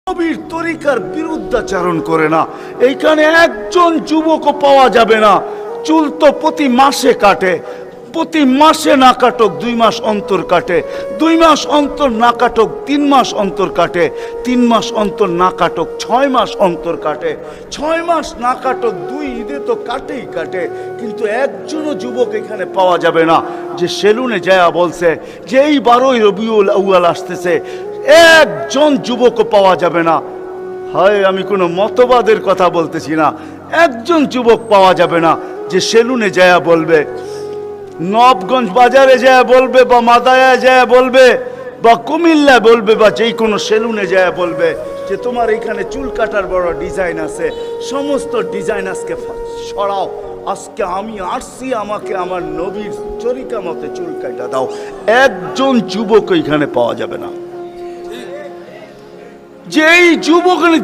নবীর তরিকার বিরুদ্ধাচরণ করে না। এইখানে একজন যুবকও পাওয়া যাবে না। চুল তো প্রতি মাসে কাটে, প্রতি মাসে না কাটক 2 মাস অন্তর কাটে, 2 মাস অন্তর না কাটক 3 মাস অন্তর কাটে, 3 মাস অন্তর না কাটক 6 মাস অন্তর কাটে, 6 মাস না কাটক 2 ঈদে তো কাটেই কাটে। কিন্তু একজনও যুবক এখানে পাওয়া যাবে না যে সেলুনে যায় বলছে যে এই 12ই রবিউল আউয়াল আসতেছে। একজন যুবকও পাওয়া যাবে না। হয় আমি কোনো মতবাদের কথা বলতেছি না, একজন যুবক পাওয়া যাবে না যে সেলুনে যায় বলবে, নবগঞ্জ বাজারে যায় বলবে, বা মাদায়া যায় বলবে, বা কুমিল্লা বলবে, বা যেই কোনো সেলুনে যায় বলবে যে তোমার এখানে চুল কাটার বড় ডিজাইন আছে, সমস্ত ডিজাইন আজকে সরাও, আজকে আমি আসছি, আমাকে আমার নবীর তরিকা মতে চুল কাটা দাও। একজন যুবক এখানে পাওয়া যাবে না। যেই যুবক